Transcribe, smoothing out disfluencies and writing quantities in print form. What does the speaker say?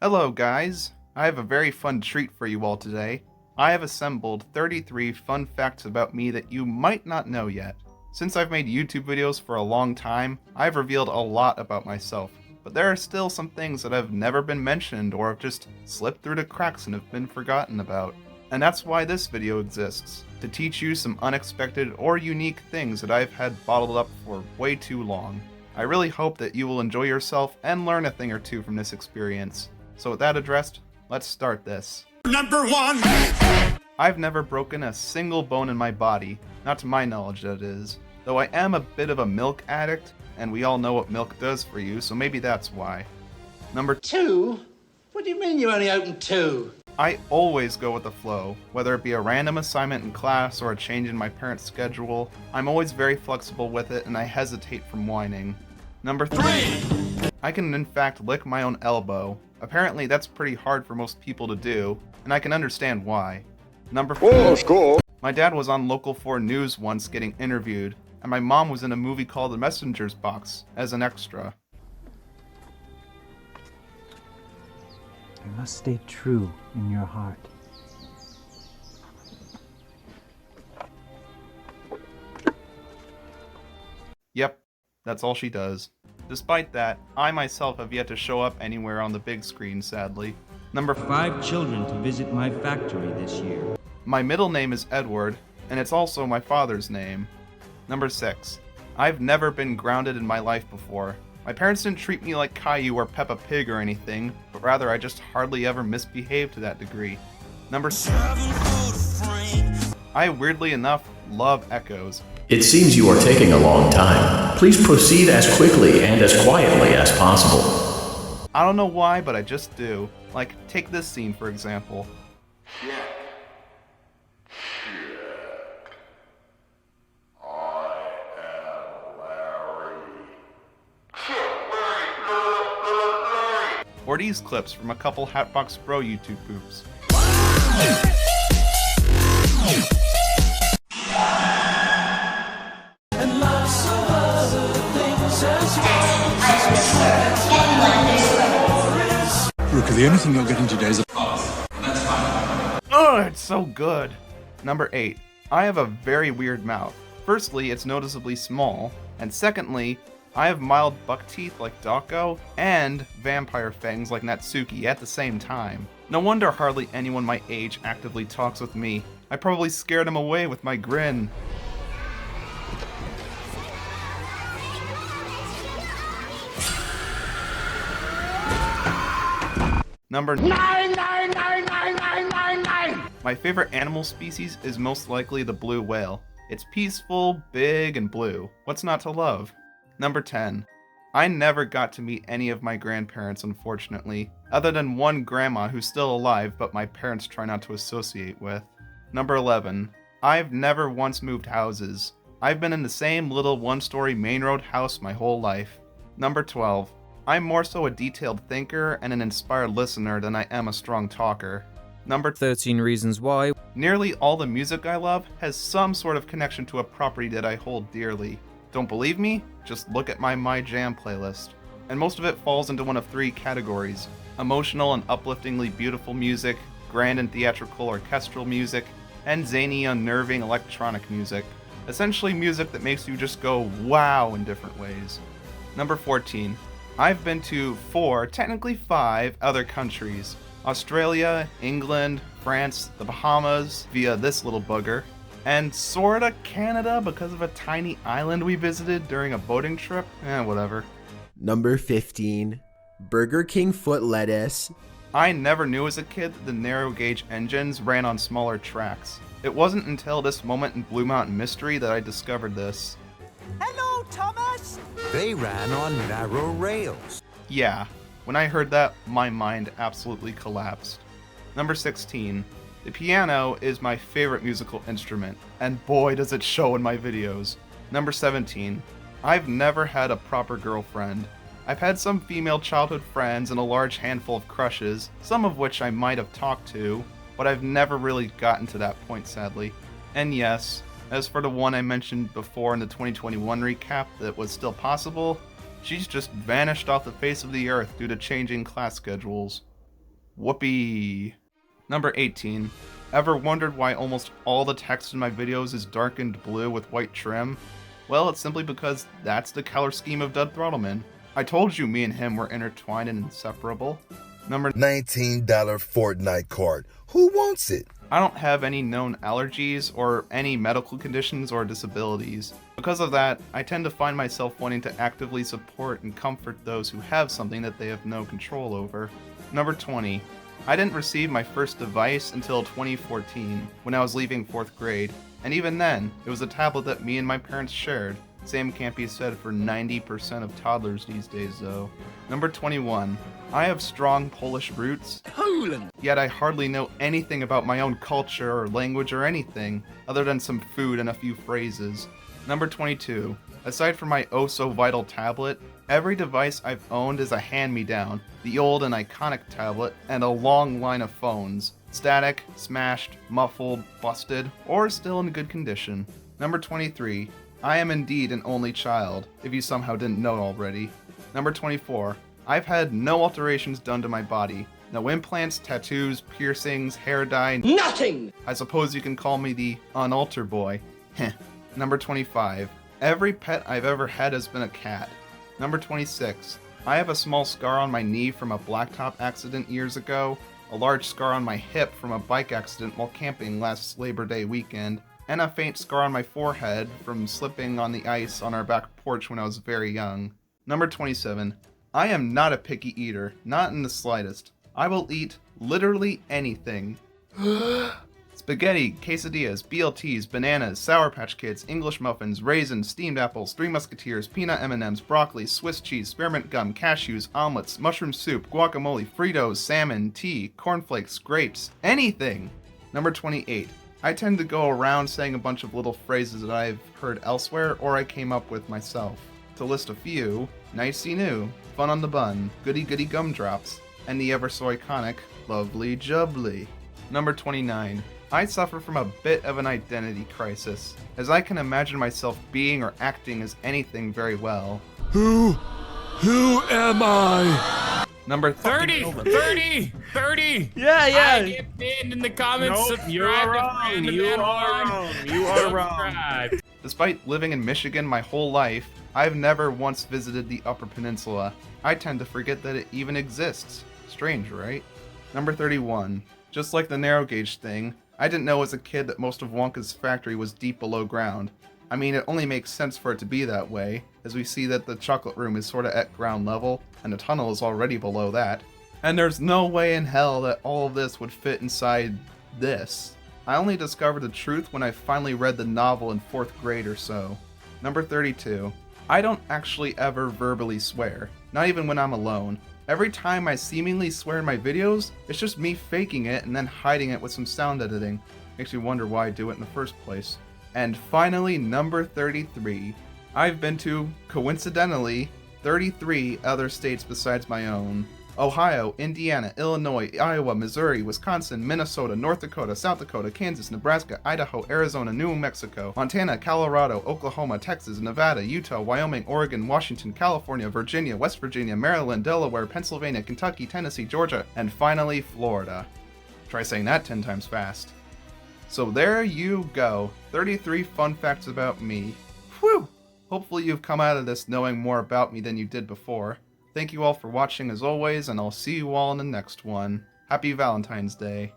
Hello guys, I have a very fun treat for you all today. I have assembled 33 fun facts about me that you might not know yet. Since I've made YouTube videos for a long time, I've revealed a lot about myself, but there are still some things that have never been mentioned or have just slipped through the cracks and have been forgotten about. And that's why this video exists, to teach you some unexpected or unique things that I've had bottled up for way too long. I really hope that you will enjoy yourself and learn a thing or two from this experience. So with that addressed, let's start this. Number 1! I've never broken a single bone in my body, not to my knowledge that is, though I am a bit of a milk addict, and we all know what milk does for you, so maybe that's why. Number 2? What do you mean you only opened 2? I always go with the flow, whether it be a random assignment in class or a change in my parents' schedule. I'm always very flexible with it, and I hesitate from whining. Number 3! I can in fact lick my own elbow. Apparently that's pretty hard for most people to do, and I can understand why. Number 4. School. My dad was on Local 4 News once getting interviewed, and my mom was in a movie called The Messenger's Box as an extra. You must stay true in your heart. Yep, that's all she does. Despite that, I myself have yet to show up anywhere on the big screen, sadly. Number 5 children to visit my factory this year. My middle name is Edward, and it's also my father's name. Number 6. I've never been grounded in my life before. My parents didn't treat me like Caillou or Peppa Pig or anything, but rather I just hardly ever misbehaved to that degree. Number 7. I weirdly enough love echoes. It seems you are taking a long time. Please proceed as quickly and as quietly as possible. I don't know why, but I just do. Like, take this scene for example. Or these clips from a couple Hatbox Bro YouTube groups. Rookie, the only thing you're getting today is a... Oh, it's so good! Number 8. I have a very weird mouth. Firstly, it's noticeably small, and secondly, I have mild buck teeth like Dako, and vampire fangs like Natsuki at the same time. No wonder hardly anyone my age actively talks with me. I probably scared him away with my grin. Number 9. My favorite animal species is most likely the blue whale. It's peaceful, big, and blue. What's not to love? Number 10. I never got to meet any of my grandparents, unfortunately, other than one grandma who's still alive but my parents try not to associate with. Number 11. I've never once moved houses. I've been in the same little one-story main road house my whole life. Number 12. I'm more so a detailed thinker and an inspired listener than I am a strong talker. Number 13 Reasons Why. Nearly all the music I love has some sort of connection to a property that I hold dearly. Don't believe me? Just look at my Jam playlist. And most of it falls into one of 3 categories: emotional and upliftingly beautiful music, grand and theatrical orchestral music, and zany, unnerving electronic music. Essentially music that makes you just go wow in different ways. Number 14. I've been to 4, technically 5, other countries. Australia, England, France, the Bahamas, via this little booger, and sorta Canada because of a tiny island we visited during a boating trip. Whatever. Number 15. Burger King foot lettuce. I never knew as a kid that the narrow gauge engines ran on smaller tracks. It wasn't until this moment in Blue Mountain Mystery that I discovered this. Hello, Thomas! They ran on narrow rails. Yeah, when I heard that, my mind absolutely collapsed. Number 16. The piano is my favorite musical instrument, and boy does it show in my videos. Number 17. I've never had a proper girlfriend. I've had some female childhood friends and a large handful of crushes, some of which I might have talked to, but I've never really gotten to that point, sadly. And yes, as for the one I mentioned before in the 2021 recap that was still possible, she's just vanished off the face of the earth due to changing class schedules. Whoopee. Number 18. Ever wondered why almost all the text in my videos is darkened blue with white trim? Well, it's simply because that's the color scheme of Dead Throttleman. I told you me and him were intertwined and inseparable. Number $19 Fortnite card. Who wants it? I don't have any known allergies or any medical conditions or disabilities. Because of that, I tend to find myself wanting to actively support and comfort those who have something that they have no control over. Number 20. I didn't receive my first device until 2014, when I was leaving 4th grade, and even then, it was a tablet that me and my parents shared. Same can't be said for 90% of toddlers these days, though. Number 21. I have strong Polish roots, Poland. Yet I hardly know anything about my own culture or language or anything, other than some food and a few phrases. Number 22. Aside from my oh-so-vital tablet, every device I've owned is a hand-me-down, the old and iconic tablet, and a long line of phones. Static, smashed, muffled, busted, or still in good condition. Number 23. I am indeed an only child, if you somehow didn't know already. Number 24. I've had no alterations done to my body. No implants, tattoos, piercings, hair dye. Nothing! I suppose you can call me the unalter boy. Heh. Number 25. Every pet I've ever had has been a cat. Number 26. I have a small scar on my knee from a blacktop accident years ago, a large scar on my hip from a bike accident while camping last Labor Day weekend, and a faint scar on my forehead from slipping on the ice on our back porch when I was very young. Number 27. I am not a picky eater, not in the slightest. I will eat literally anything. Spaghetti, quesadillas, BLTs, bananas, Sour Patch Kids, English muffins, raisins, steamed apples, Three Musketeers, peanut M&Ms, broccoli, Swiss cheese, spearmint gum, cashews, omelets, mushroom soup, guacamole, Fritos, salmon, tea, cornflakes, grapes, anything. Number 28. I tend to go around saying a bunch of little phrases that I've heard elsewhere or I came up with myself. To list a few, nicey new, fun on the bun, goody goody gumdrops, and the ever so iconic, lovely jubbly. Number 29. I suffer from a bit of an identity crisis, as I can imagine myself being or acting as anything very well. Who am I? Number 30! 30! Yeah. I get pinned in the comments. Nope, you are wrong. You are wrong. Despite living in Michigan my whole life, I've never once visited the Upper Peninsula. I tend to forget that it even exists. Strange, right? Number 31. Just like the narrow gauge thing, I didn't know as a kid that most of Wonka's factory was deep below ground. I mean, it only makes sense for it to be that way, as we see that the chocolate room is sorta at ground level, and the tunnel is already below that. And there's no way in hell that all of this would fit inside this. I only discovered the truth when I finally read the novel in 4th grade or so. Number 32. I don't actually ever verbally swear, not even when I'm alone. Every time I seemingly swear in my videos, it's just me faking it and then hiding it with some sound editing. Makes me wonder why I do it in the first place. And finally, number 33. I've been to, coincidentally, 33 other states besides my own. Ohio, Indiana, Illinois, Iowa, Missouri, Wisconsin, Minnesota, North Dakota, South Dakota, Kansas, Nebraska, Idaho, Arizona, New Mexico, Montana, Colorado, Oklahoma, Texas, Nevada, Utah, Wyoming, Oregon, Washington, California, Virginia, West Virginia, Maryland, Delaware, Pennsylvania, Kentucky, Tennessee, Georgia, and finally Florida. Try saying that 10 times fast. So there you go, 33 fun facts about me. Whew! Hopefully you've come out of this knowing more about me than you did before. Thank you all for watching as always, and I'll see you all in the next one. Happy Valentine's Day.